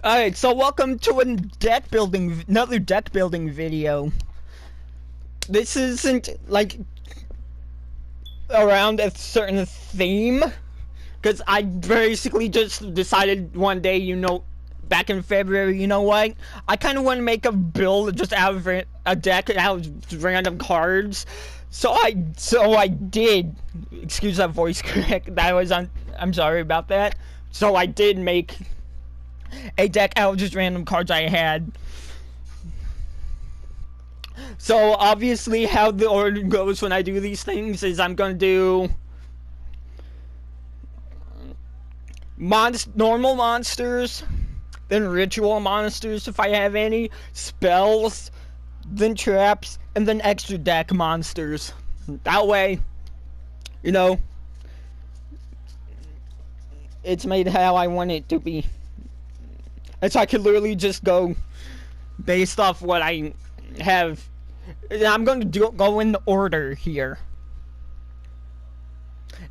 Alright, so welcome to another deck building video. This isn't like around a certain theme, because I basically just decided one day, back in February, you know what? I kind of want to make a build just out of a deck out of random cards. So I did. Excuse that voice crack. I'm sorry about that. So I did make a deck out of just random cards I had. So obviously how the order goes when I do these things is I'm gonna do normal monsters, then ritual monsters if I have any, spells, then traps, and then extra deck monsters. That way, it's made how I want it to be. And so I could literally just go based off what I have. I'm going to go in order here.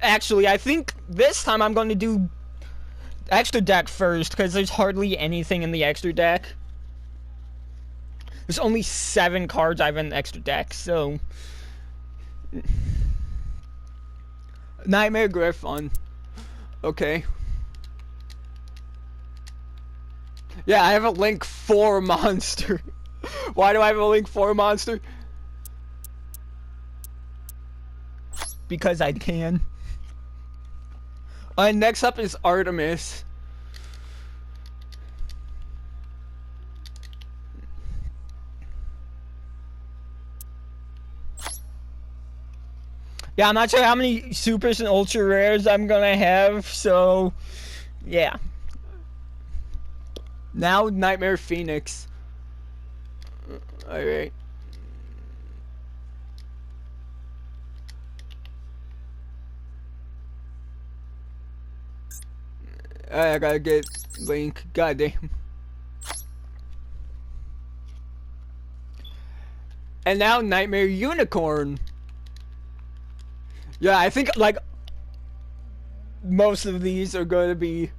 Actually, I think this time I'm going to do extra deck first, because there's hardly anything in the extra deck. There's only 7 cards I have in the extra deck, so... Nightmare Griffon. Okay. Yeah, I have a Link 4 monster. Why do I have a Link 4 monster? Because I can. Next up is Artemis. Yeah, I'm not sure how many supers and ultra rares I'm gonna have, so yeah. Now Nightmare Phoenix. Alright. I gotta get Link. Goddamn. And now Nightmare Unicorn. Yeah, I think like most of these are gonna be.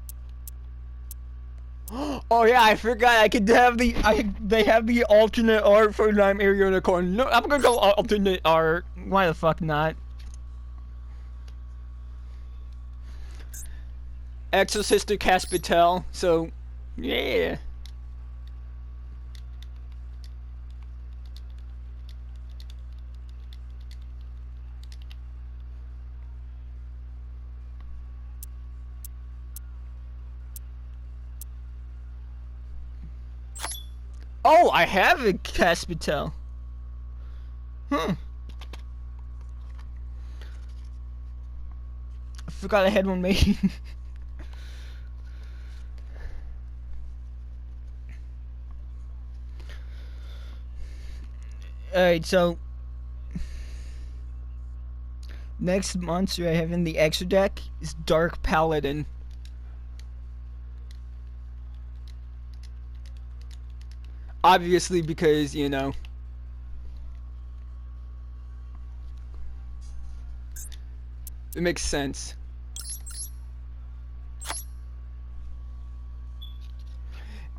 Oh yeah, I forgot I could have they have the alternate art for Nightmare Unicorn. No, I'm gonna go alternate art. Why the fuck not? Exosister Caspitel. So, yeah. Oh, I have a Caspitel. I forgot I had one made. Alright, so next monster I have in the extra deck is Dark Paladin. Obviously because, it makes sense.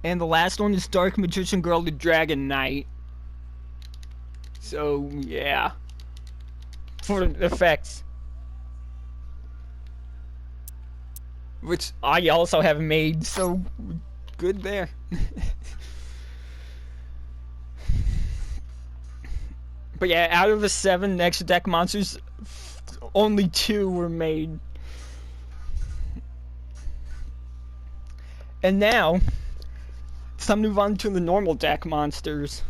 And the last one is Dark Magician Girl the Dragon Knight. So, yeah. For the effects. Which I also have made, so good there. But yeah, out of the 7 extra deck monsters, only 2 were made. And now, it's time to move on to the normal deck monsters.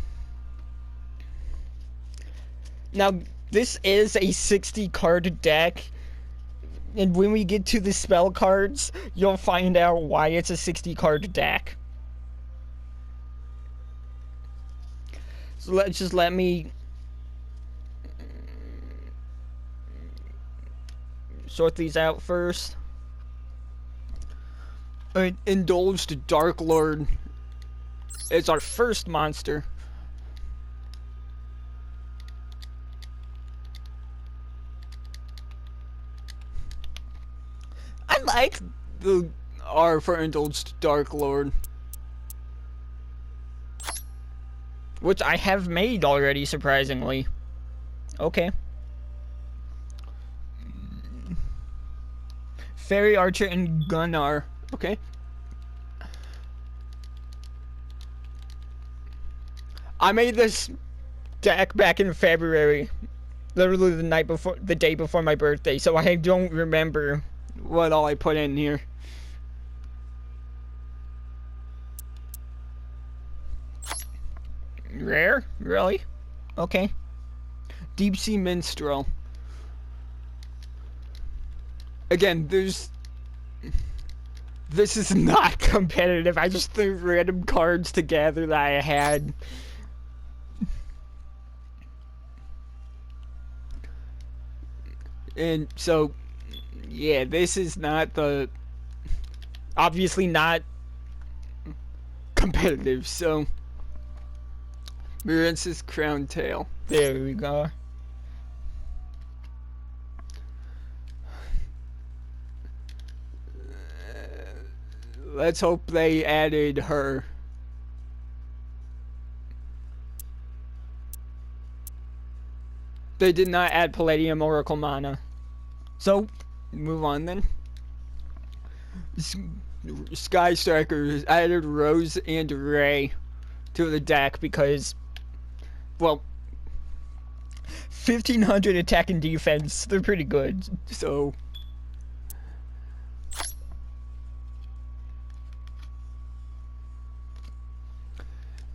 Now, this is a 60 card deck, and when we get to the spell cards, you'll find out why it's a 60 card deck. So let me sort these out first. Alright, Indulged Dark Lord is our first monster. I like the R for Indulged Dark Lord. which I have made already, surprisingly. Okay. Fairy Archer and Gunnar. Okay. I made this deck back in February. Literally the day before my birthday, so I don't remember what all I put in here. Rare? Really? Okay. Deep Sea Minstrel. Again, this is not competitive. I just threw random cards together that I had. And so, yeah, this is not the... obviously not competitive, so... Mirance's Crown Tail. There we go. Let's hope they added her. They did not add Palladium Oracle Mana. So, move on then. Sky Strikers added Rose and Ray to the deck because, well, 1500 attack and defense, they're pretty good, so...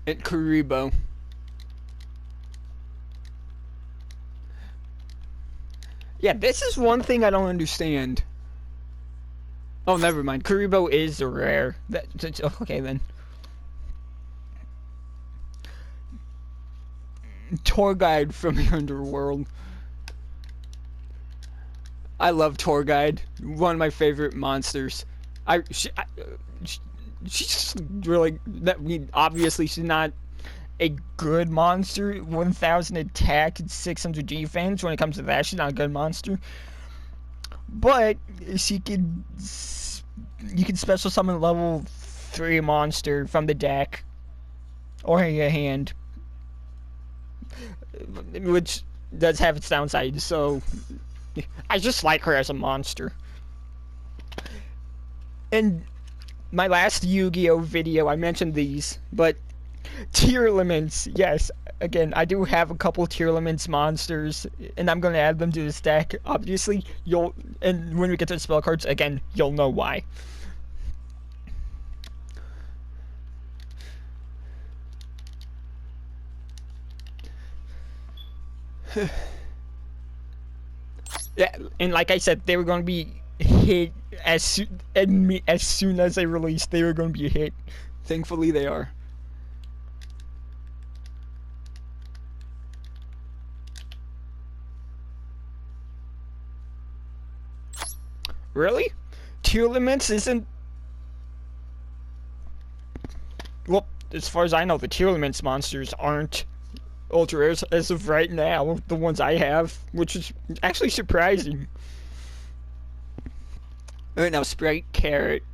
And Kuriboh. Yeah, this is one thing I don't understand. Oh, never mind. Kuriboh is rare. That's okay then. Tour Guide from the Underworld. I love Tour Guide. One of my favorite monsters. She's really... I mean, obviously she's not a good monster. 1000 attack and 600 defense. When it comes to that, she's not a good monster. But she could... you can special summon level 3 monster from the deck. Or your hand. Which does have its downside, so... I just like her as a monster. And... my last Yu-Gi-Oh video, I mentioned these, but Tearlaments, yes, again, I do have a couple Tearlaments monsters, and I'm going to add them to this deck. Obviously, and when we get to the spell cards, again, you'll know why. Yeah, and like I said, they were going to be hit as soon as they released. They were going to be a hit. Thankfully, they are. Really? Tearlaments isn't... well, as far as I know, the Tearlaments monsters aren't ultra rares as of right now. The ones I have, which is actually surprising. Alright, now Sprite Carrot.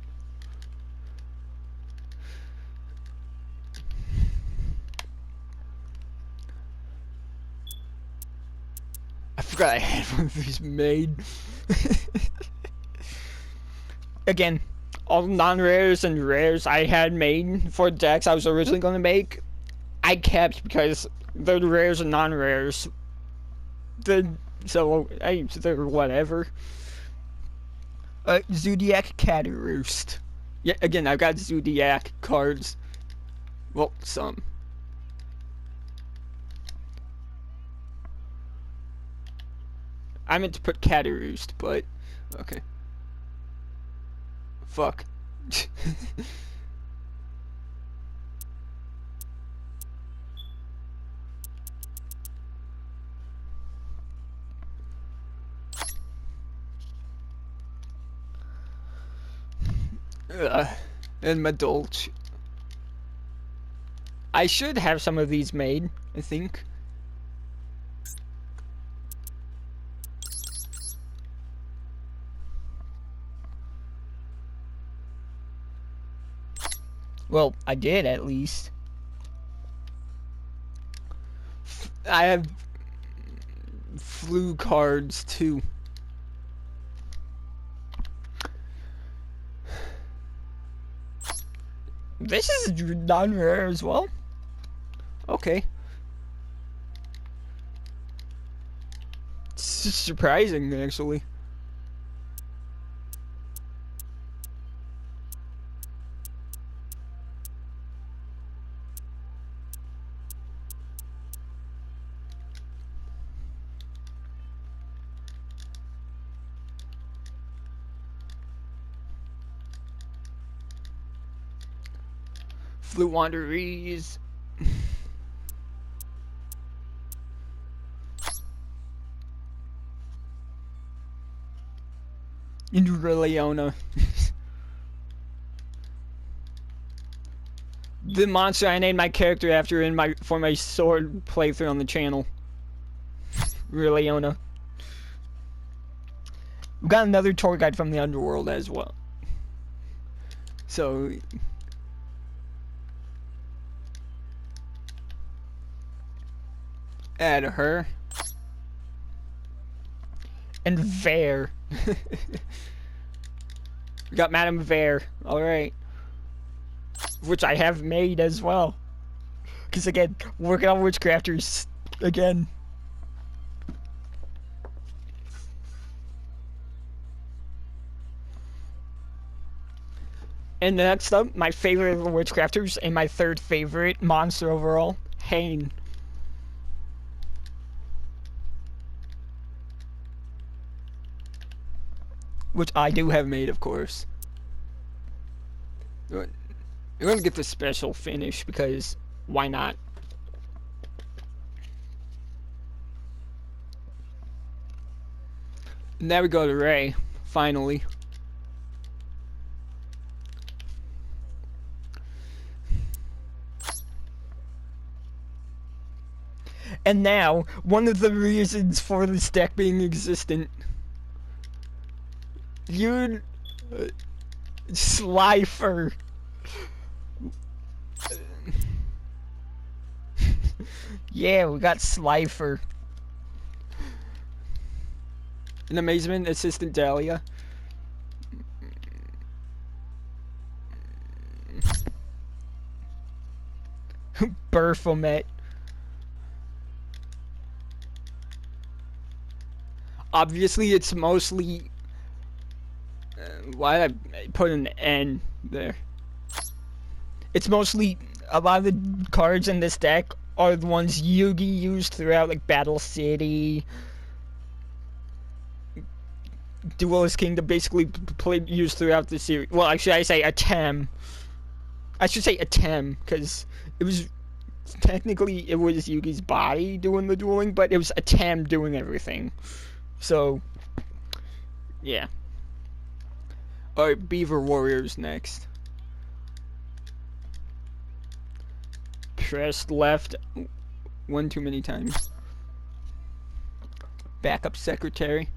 I forgot I had one of these made. Again, all non-rares and rares I had made for decks I was originally going to make, I kept because they're rares and non-rares. They're whatever. Zodiac Cataroost. Yeah, again, I've got Zodiac cards. Well, some. I meant to put Cataroost, but... okay. Fuck. And Madolch. I should have some of these made, I think. Well, I did at least. I have flu cards too. This is non-rare as well. Okay. It's surprising, actually. Flute Wanderers. Leona. The monster I named my character after for my sword playthrough on the channel. Leona. We got another tour guide from the underworld as well. So add her. And Vare. We got Madame Vare. Alright. Which I have made as well. Because again, working on Witchcrafters again. And next up, my favorite of the Witchcrafters and my third favorite monster overall, Hane. Which I do have made, of course. You're gonna get the special finish because why not? Now we go to Ray, finally. And now, one of the reasons for this deck being existent. You Slifer. Yeah, we got Slifer. An Amazement Assistant Dahlia. Baphomet. Obviously, it's mostly. Why did I put an N there? It's mostly a lot of the cards in this deck are the ones Yugi used throughout, like Battle City, Duelist Kingdom, basically used throughout the series. Well, actually, I say Atem. I should say Atem because it was technically it was Yugi's body doing the dueling, but it was Atem doing everything. So, yeah. Alright, Beaver Warriors next. Pressed left one too many times. Backup secretary.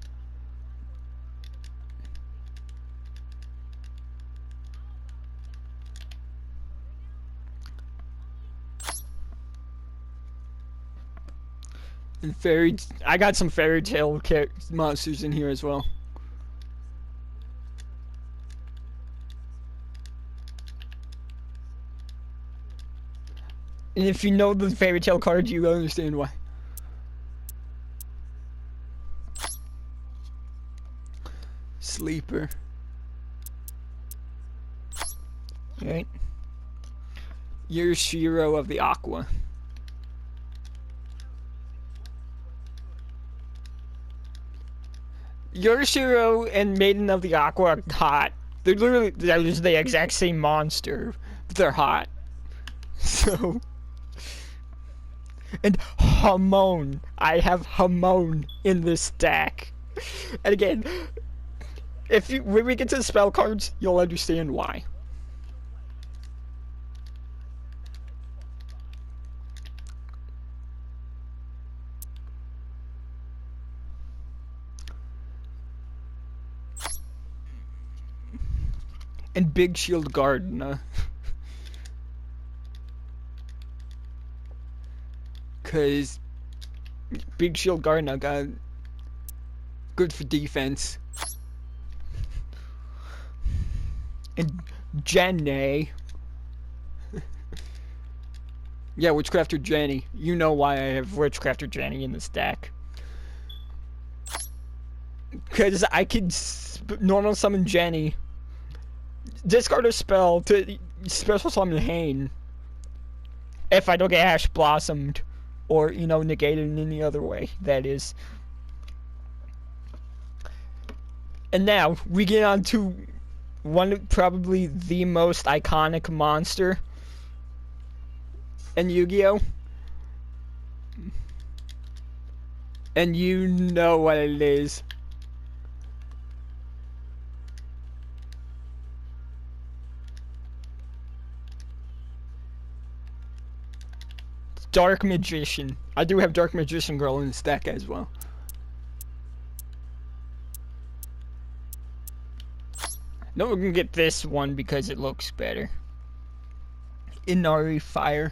And I got some fairy tale monsters in here as well. And if you know the fairy tale cards, you understand why. Sleeper. Alright. You're Shiro of the Aqua. Yorishiro and Maiden of the Aqua are hot. They're just the exact same monster, but they're hot. So. And Hamon. I have Hamon in this deck. And again, when we get to the spell cards, you'll understand why. And Big Shield Gardener. Cause Big Shield Gardener got good for defense. And Jenny. Yeah, Witchcrafter Jenny. You know why I have Witchcrafter Jenny in this deck. Because I could normal summon Jenny, discard a spell to special summon Hane. If I don't get Ash Blossomed, or, you know, negated in any other way, that is. And now, we get on to probably the most iconic monster in Yu-Gi-Oh! And you know what it is. Dark Magician. I do have Dark Magician Girl in this deck as well. No, we're gonna get this one because it looks better. Inari Fire.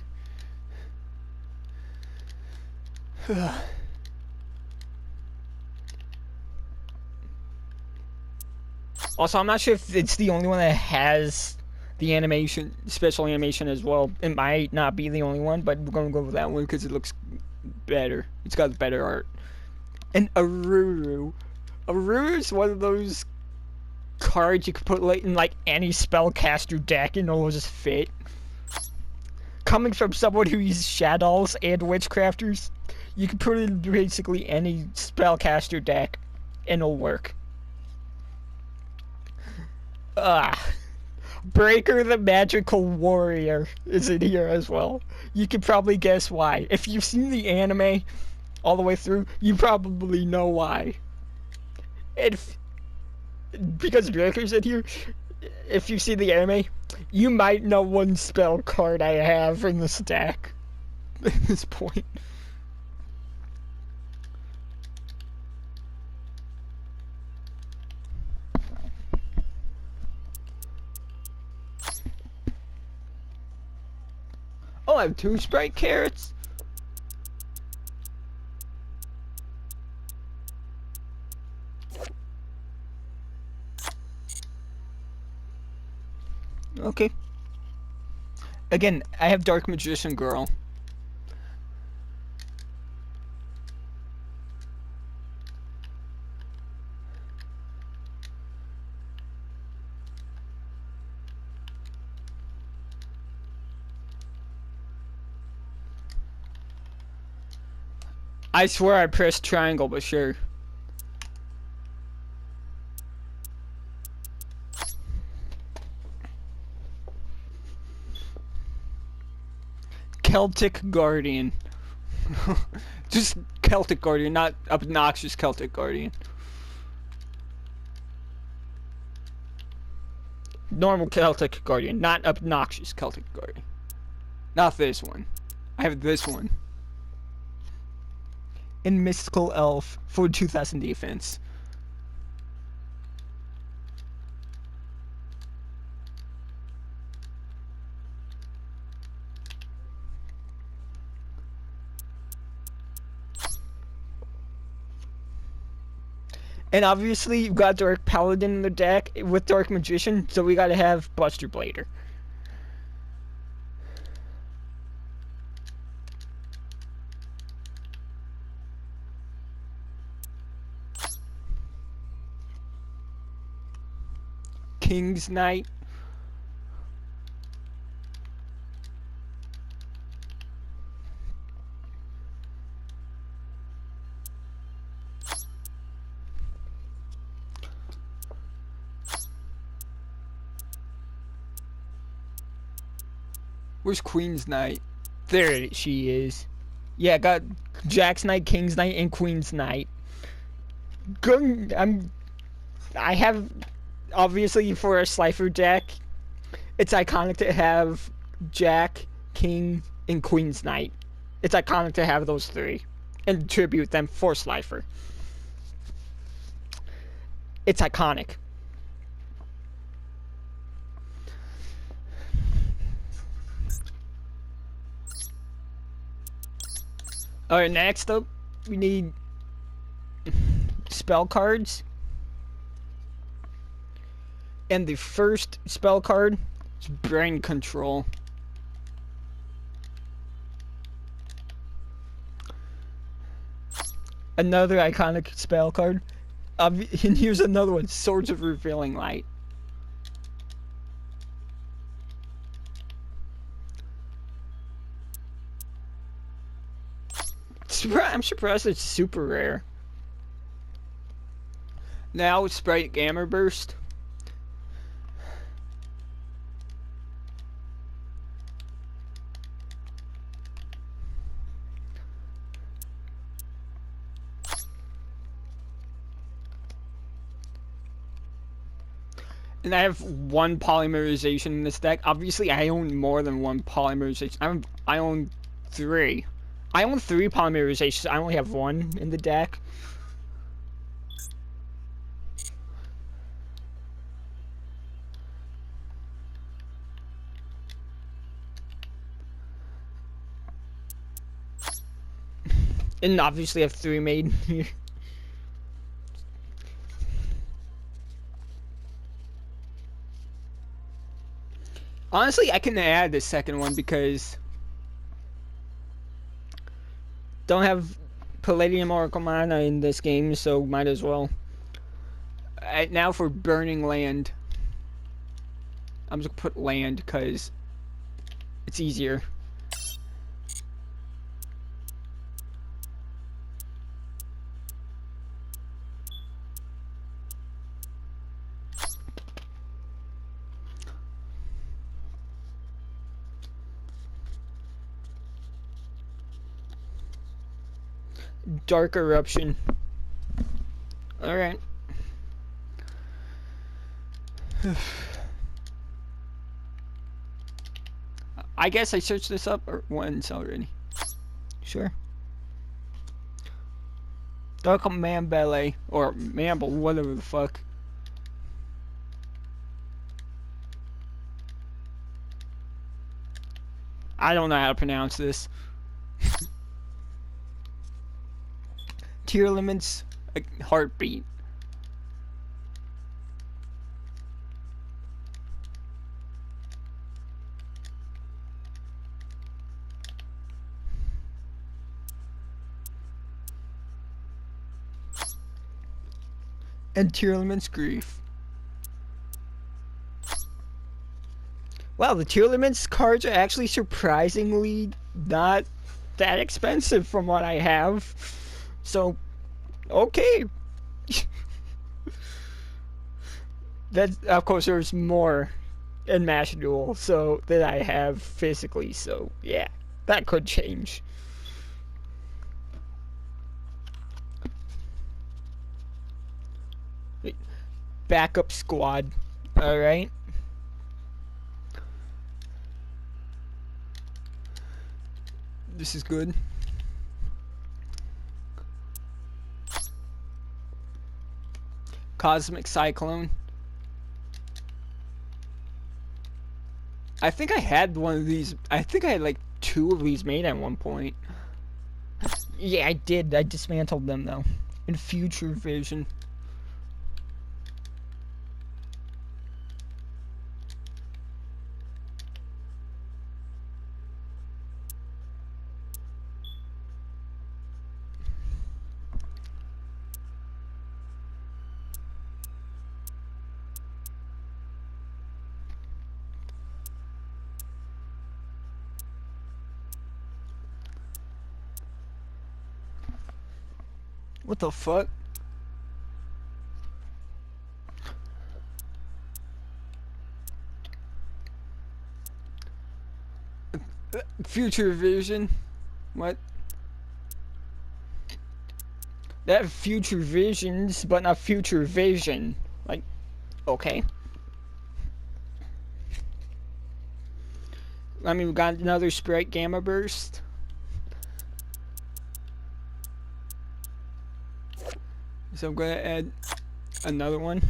Also, I'm not sure if it's the only one that has the animation, special animation as well. It might not be the only one, but we're gonna go with that one because it looks better. It's got better art. And Aruru. Aruru is one of those cards you could put in like any spellcaster deck and it'll just fit. Coming from someone who uses Shadows and Witchcrafters, you can put it in basically any spellcaster deck and it'll work. Breaker the Magical Warrior is in here as well. You can probably guess why. If you've seen the anime all the way through, you probably know why. Because Breaker's in here, if you see the anime, you might know one spell card I have in this deck at this point. Oh, I have 2 Sprite Carrots? Okay. Again, I have Dark Magician Girl. I swear I pressed triangle, but sure. Celtic Guardian. Just Celtic Guardian, not obnoxious Celtic Guardian. Normal Celtic Guardian, not obnoxious Celtic Guardian. Not this one. I have this one. And Mystical Elf for 2000 defense. And obviously, you've got Dark Paladin in the deck with Dark Magician, so we gotta have Buster Blader. King's Knight. Where's Queen's Knight? There she is. Yeah, got Jack's Knight, King's Knight, and Queen's Knight. Good. I have, obviously, for a Slifer deck, it's iconic to have Jack, King, and Queen's Knight. It's iconic to have those 3 and tribute them for Slifer. It's iconic. Alright, next up, we need spell cards. And the first spell card is Brain Control. Another iconic spell card. And here's another one, Swords of Revealing Light. I'm surprised it's super rare. Now Sprite Gamma Burst. And I have one polymerization in this deck. Obviously, I own more than one polymerization. I own 3. I own 3 polymerizations. I only have 1 in the deck. And obviously, I have 3 made here. Honestly, I can add the second one because don't have Palladium Oracle Mana in this game, so might as well. Now for Burning Land. I'm just gonna put land because it's easier. Dark Eruption. Alright. I guess I searched this up once already. Sure. Dark Mambele, or Mamble, whatever the fuck. I don't know how to pronounce this. Tearlaments, Heartbeat. And Tearlament's Grief. Wow, the Tearlament's cards are actually surprisingly not that expensive from what I have. So, okay. That's, of course, there's more in Mash Duel, so that I have physically. So, yeah, that could change. Backup squad. Alright. This is good. Cosmic Cyclone. I think I had one of these. I think I had like 2 of these made at one point. Yeah, I did. I dismantled them though. In Future Vision. What the fuck? Future Vision? What? That Future Visions, but not Future Vision. Like, okay. I mean, we got another Sprite Gamma Burst. So I'm going to add another one.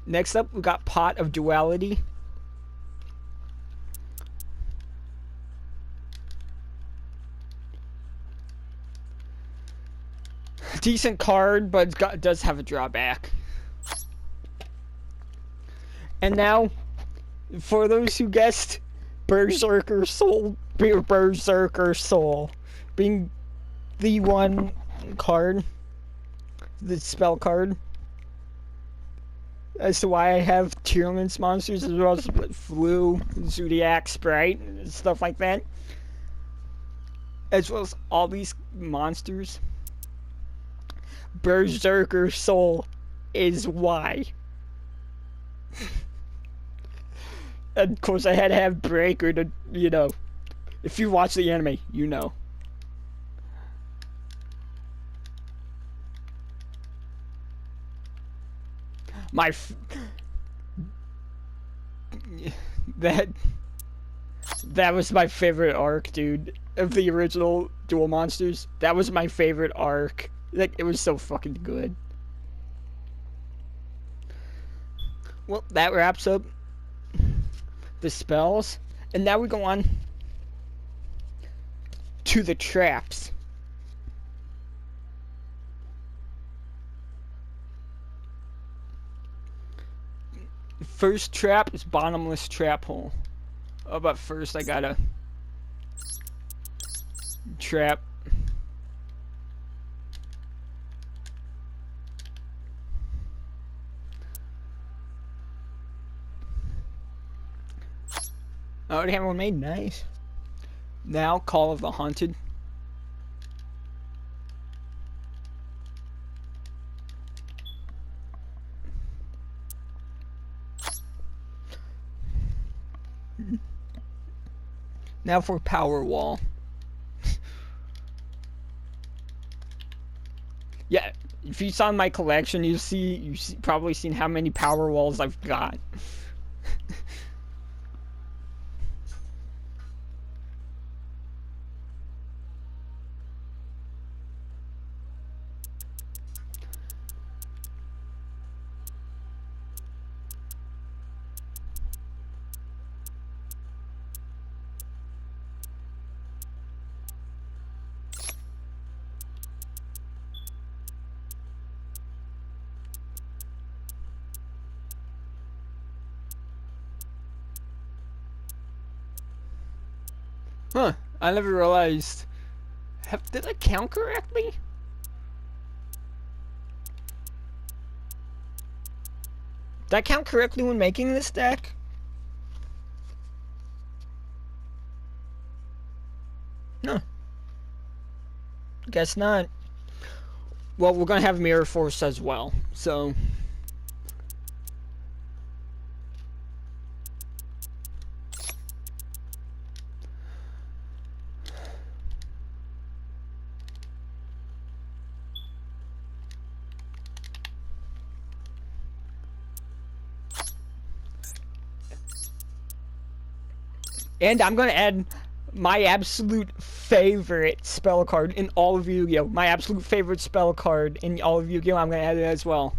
Next up, we got Pot of Duality. decent card, but it does have a drawback. And now, for those who guessed, Berserker Soul, Berserker Soul, being the one card, the spell card, as to why I have tier list monsters as well as Flu, Zodiac, Sprite, and stuff like that, as well as all these monsters. Berserker Soul is why. And of course I had to have Breaker to, you know, if you watch the anime, you know. That was my favorite arc, dude, of the original Duel Monsters. That was my favorite arc. Like, it was so fucking good. Well, that wraps up the spells, and now we go on to the traps. First trap is Bottomless Trap Hole. Oh, but first I gotta trap. I already have one made. Nice. Now, Call of the Haunted. Now for Power Wall. Yeah, if you saw my collection, you've probably seen how many Power Walls I've got. Huh, I never realized. Did I count correctly? Did I count correctly when making this deck? No. Guess not. Well, we're gonna have Mirror Force as well, so... And I'm gonna add my absolute favorite spell card in all of Yu-Gi-Oh! My absolute favorite spell card in all of Yu-Gi-Oh! I'm gonna add it as well.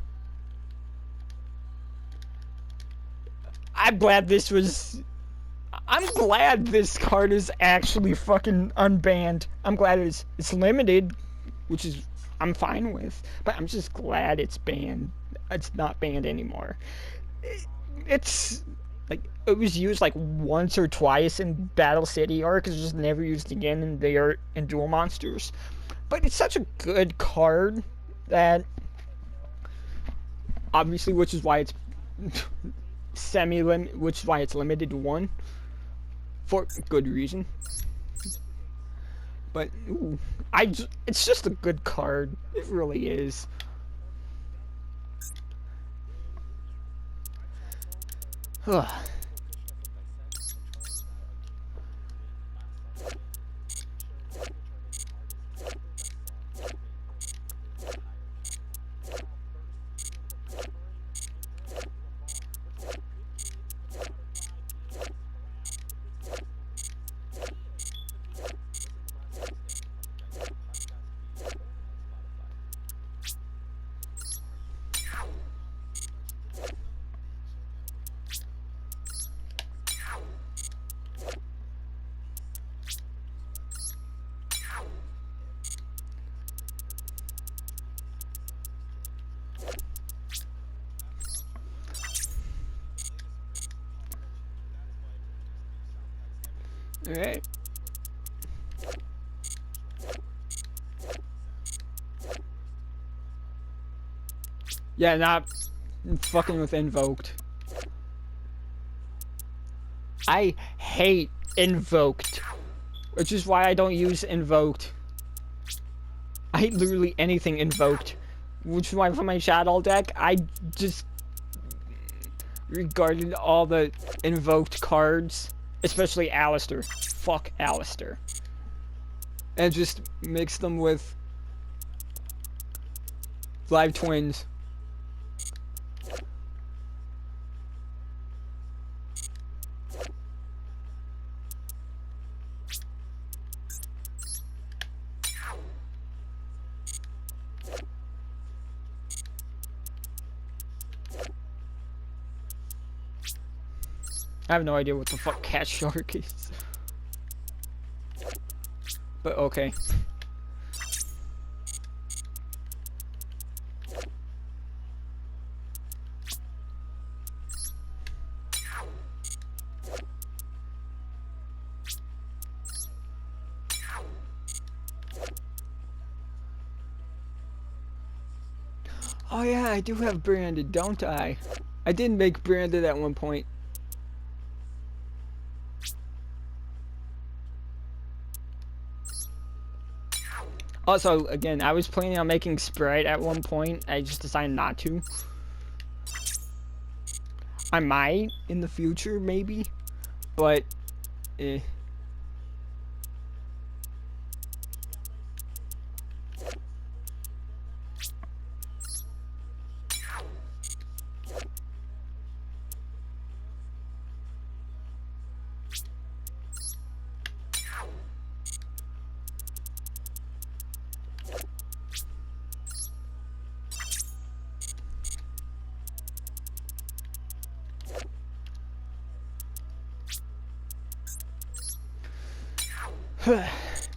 I'm glad this card is actually fucking unbanned. I'm glad it's limited, which is I'm fine with, but I'm just glad it's banned. It's not banned anymore. It's like it was used like once or twice in Battle City arc. It's just never used again in Duel Monsters. But it's such a good card that obviously, which is why it's which is why it's limited to one for good reason. But ooh, it's just a good card. It really is. Alright. Yeah, not fucking with invoked. I hate invoked, which is why I don't use invoked. I hate literally anything invoked, which is why for my shadow deck, I just regarded all the invoked cards, especially Alistair. Fuck Alistair. And just mix them with Live Twins. I have no idea what the fuck Cat Shark is. But okay. Oh yeah, I do have branded, don't I? I did make branded at one point. Also, again, I was planning on making Sprite at one point. I just decided not to. I might in the future, maybe. But, eh.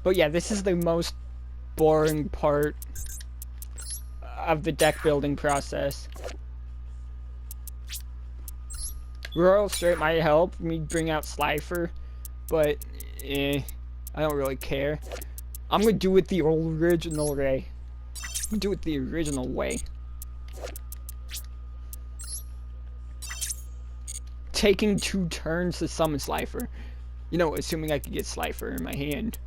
But yeah, this is the most boring part of the deck building process. Royal Straight might help me bring out Slifer, but I don't really care. I'm gonna do it the original way. Do it the original way. Taking 2 turns to summon Slifer. You know, assuming I could get Slifer in my hand.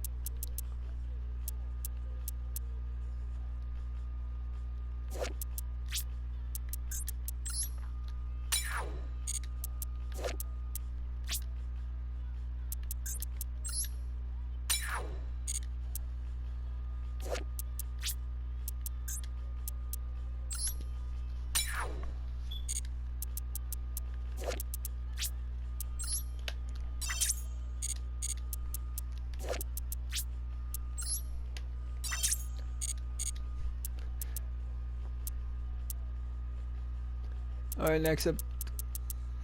Alright, next up,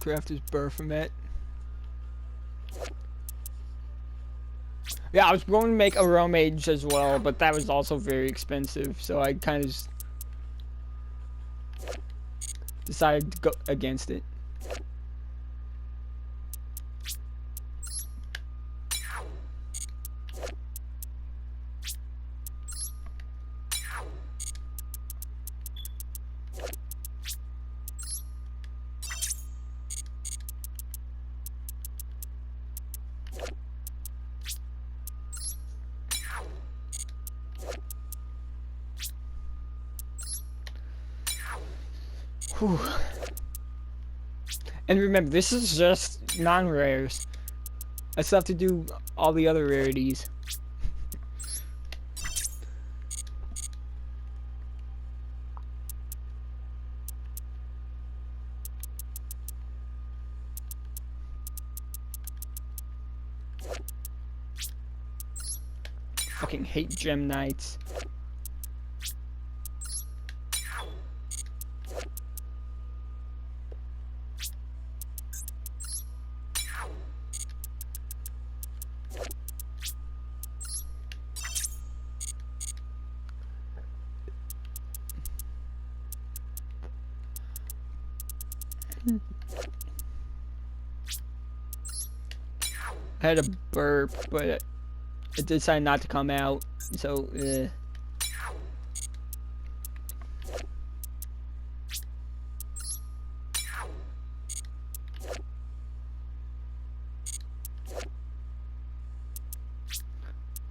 Crafter's Baphomet. Yeah, I was going to make a Rome Age as well, but that was also very expensive, so I kind of just decided to go against it. Whew. And remember, this is just non-rares. I still have to do all the other rarities. Fucking hate Gem Knights. had a burp, but it decided not to come out. So,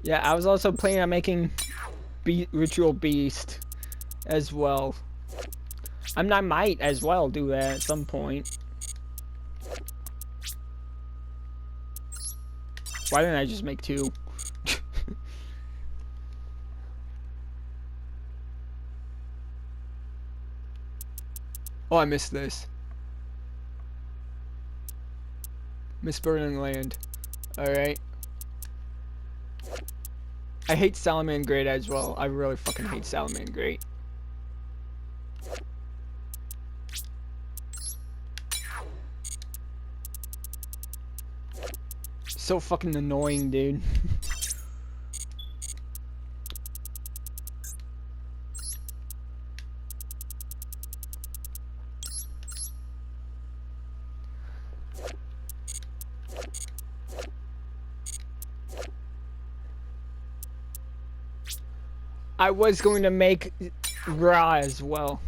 yeah, I was also planning on making Ritual Beast as well. I mean, I might as well do that at some point. Why didn't I just make 2? Oh, I missed this. Miss Burning Land. Alright. I hate Salamangreat as well. I really fucking hate Salamangreat. So fucking annoying, dude. I was going to make Ra as well.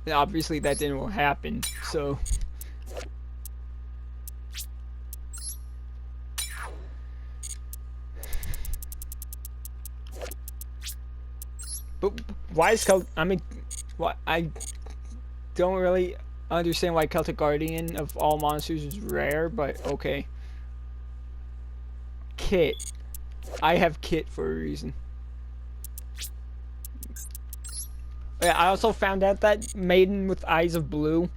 And obviously that didn't happen, so... But why is I mean, what I don't really understand why Celtic Guardian of all monsters is rare, but okay. Kit. I have Kit for a reason. Yeah, I also found out that Maiden with Eyes of Blue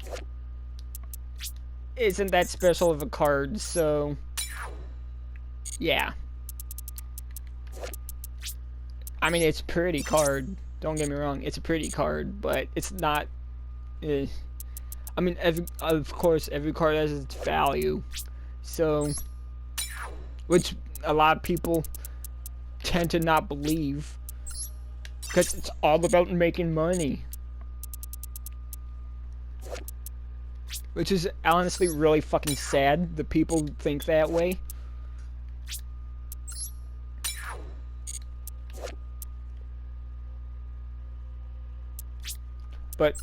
isn't that special of a card, so yeah. I mean, it's a pretty card. Don't get me wrong, it's a pretty card, but it's not. I mean, of course, every card has its value. So, which a lot of people tend to not believe, because it's all about making money. Which is honestly really fucking sad that people think that way. But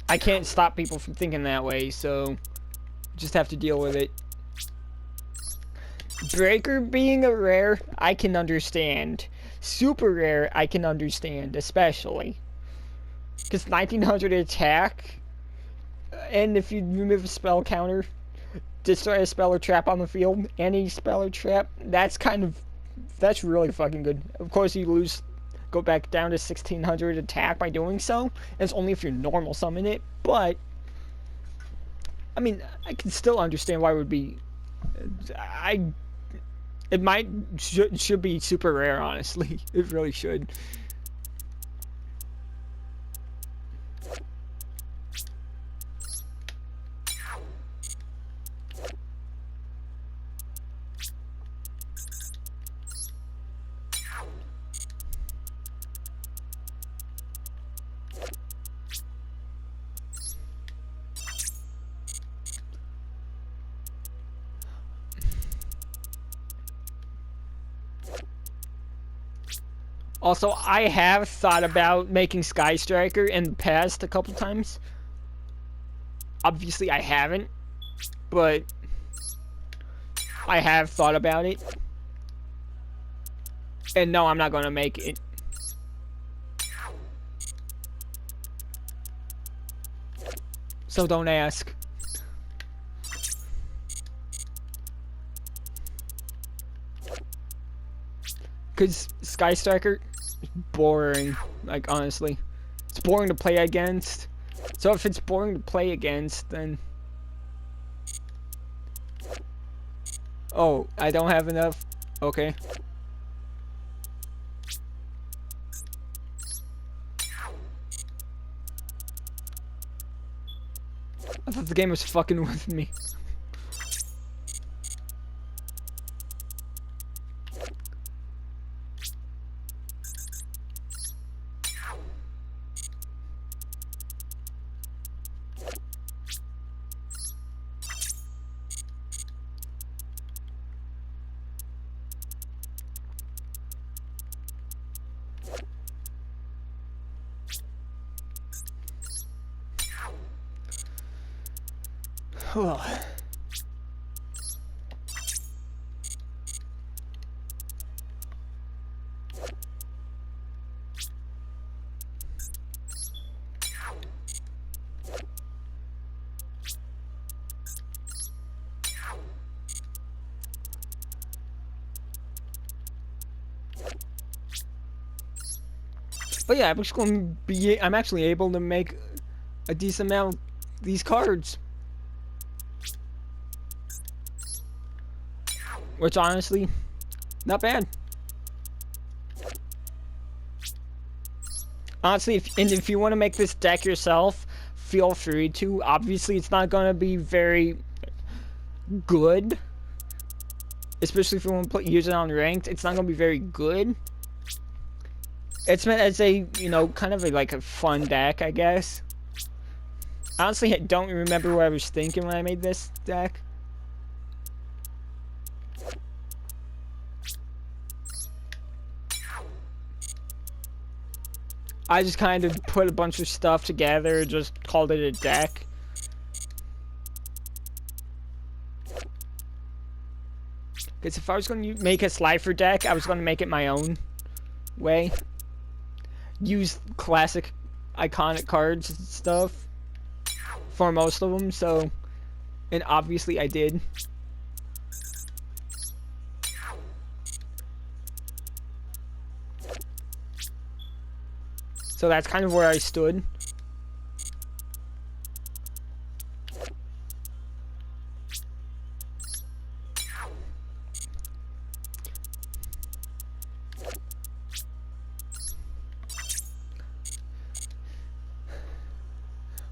I can't stop people from thinking that way, so just have to deal with it. Breaker being a rare, I can understand. Super rare, I can understand, especially. Because 1900 attack, and if you remove a spell counter, destroy a spell or trap on the field, any spell or trap, that's really fucking good. Of course, you go back down to 1600 attack by doing so, and it's only if you normal summon it, but I mean, I can still understand why it would be. It should be super rare, honestly. It really should. Also, I have thought about making Sky Striker in the past a couple times. Obviously, I haven't, but I have thought about it. And no, I'm not going to make it. So don't ask. Because Sky Striker is boring, like, honestly. It's boring to play against. So if it's boring to play against, then... Oh, I don't have enough? Okay. I thought the game was fucking with me. But yeah, I'm actually able to make a decent amount of these cards. Which honestly, not bad. Honestly, if you want to make this deck yourself, feel free to. Obviously, it's not going to be very good. Especially if you want to use it on ranked, it's not going to be very good. It's meant as a, you know, kind of like a fun deck, I guess. Honestly, I don't remember what I was thinking when I made this deck. I just kind of put a bunch of stuff together, just called it a deck. Because if I was going to make a Slifer deck, I was going to make it my own way. Use classic iconic cards and stuff for most of them, so, and obviously I did. So that's kind of where I stood.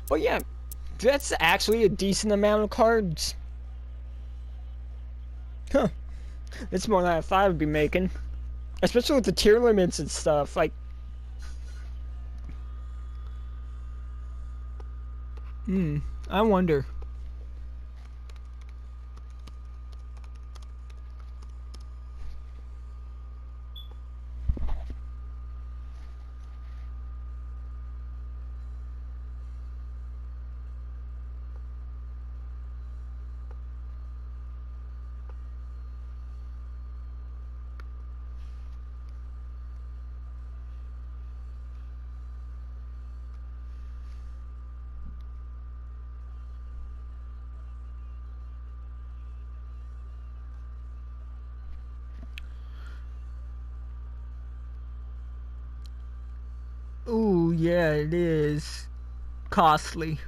But yeah, that's actually a decent amount of cards. Huh. It's more than I thought I'd be making. Especially with the tier limits and stuff. Like, I wonder. Ooh, yeah, it is costly.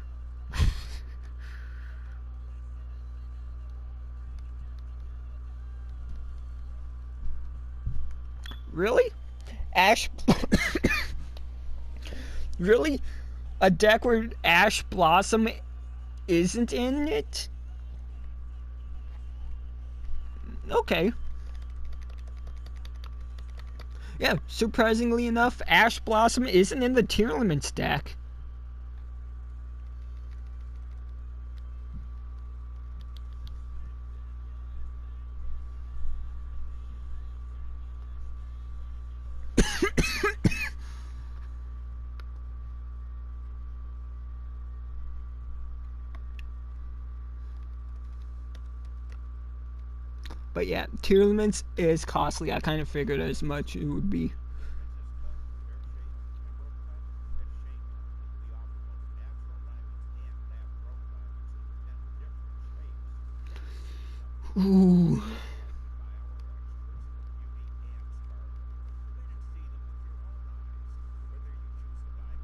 Really? Ash? Really? A deck where Ash Blossom isn't in it? Okay. Yeah, surprisingly enough, Ash Blossom isn't in the tier limit stack. But yeah, tier limits is costly. I kind of figured as much it would be. Ooh.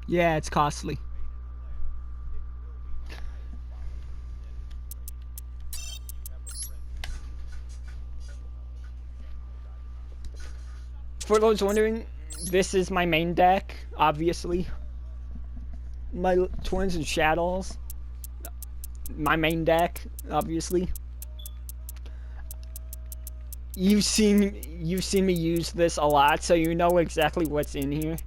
Yeah, it's costly. For those wondering, this is my main deck, obviously. My Twins and Shadows. My main deck, obviously. You've seen me use this a lot, so you know exactly what's in here.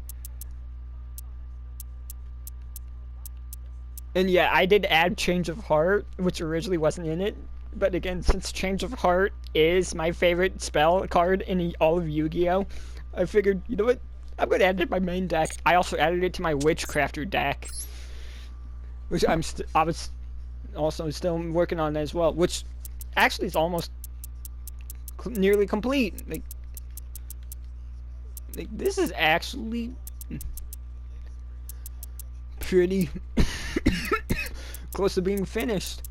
And yeah, I did add Change of Heart, which originally wasn't in it. But again, since Change of Heart is my favorite spell card in all of Yu-Gi-Oh!, I figured, you know what? I'm gonna add it to my main deck. I also added it to my Witchcrafter deck, which I was also still working on that as well, which actually is almost nearly complete. Like this is actually pretty close to being finished.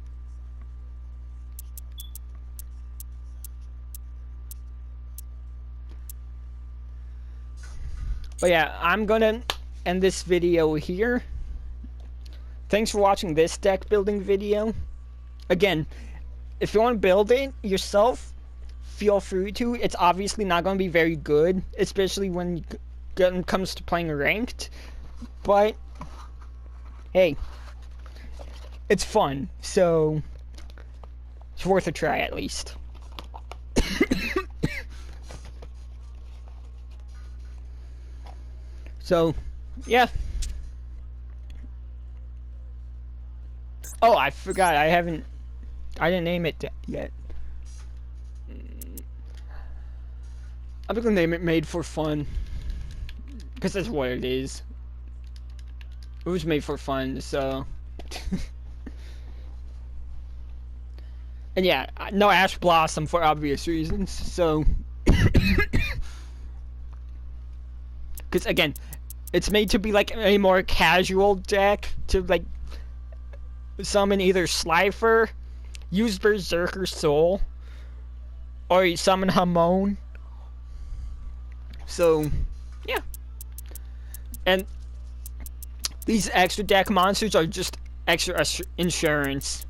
But yeah, I'm gonna end this video here. Thanks for watching this deck building video. Again, if you want to build it yourself, feel free to. It's obviously not going to be very good, especially when it comes to playing ranked. But hey, it's fun, so it's worth a try at least. So, yeah. Oh, I forgot. I didn't name it yet. I'm gonna name it Made for Fun, because that's what it is. It was made for fun, so. And yeah, no Ash Blossom for obvious reasons, so. Because again, it's made to be like a more casual deck to like summon either Slifer, use Berserker Soul, or summon Hamon. So, yeah. And these extra deck monsters are just extra insurance.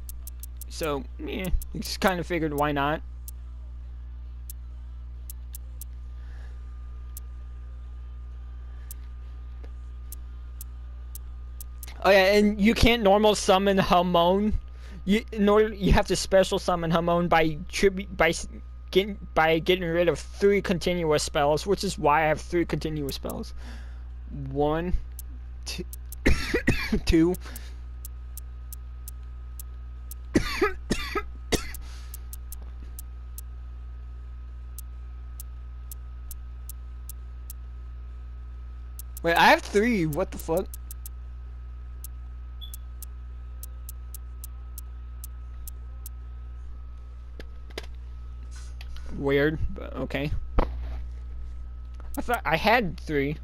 So, yeah, just kind of figured why not. Oh yeah, and you can't normal summon Hamon. You have to special summon Hamon by getting rid of 3 continuous spells, which is why I have 3 continuous spells. 1, 2, 2. Wait, I have 3. What the fuck? Weird, but okay. I thought I had 3,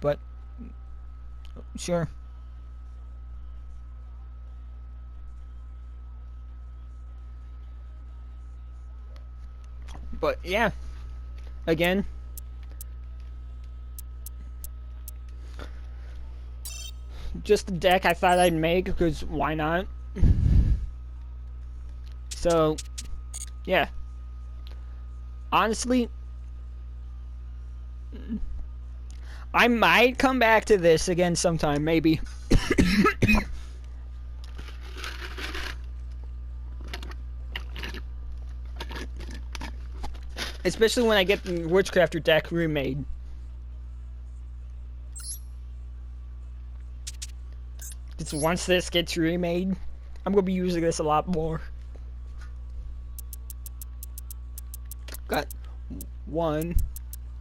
but sure. But yeah, again, just a deck I thought I'd make because why not? So yeah. Honestly, I might come back to this again sometime, maybe. Especially when I get the Witchcrafter deck remade. Just once this gets remade, I'm gonna be using this a lot more. Got 1,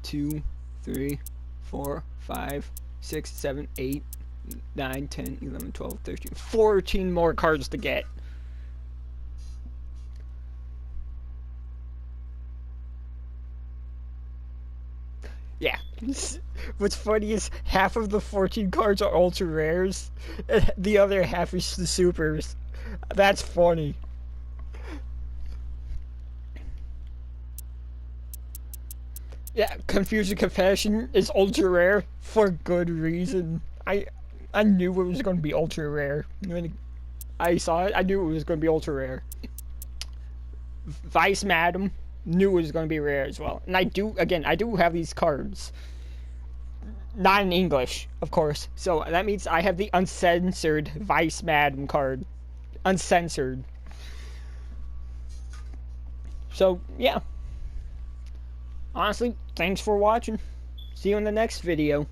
2, 3, 4, 5, 6, 7, 8, 9, 10, 11, 12, 13, 14 more cards to get. Yeah. What's funny is half of the 14 cards are ultra rares, and the other half is the supers. That's funny. Yeah, Confusion Confession is ultra rare for good reason. I knew it was going to be ultra rare. When I saw it, I knew it was going to be ultra rare. Vice Madam, knew it was going to be rare as well. And I do have these cards. Not in English, of course. So that means I have the uncensored Vice Madam card. Uncensored. So, yeah. Honestly, thanks for watching. See you in the next video.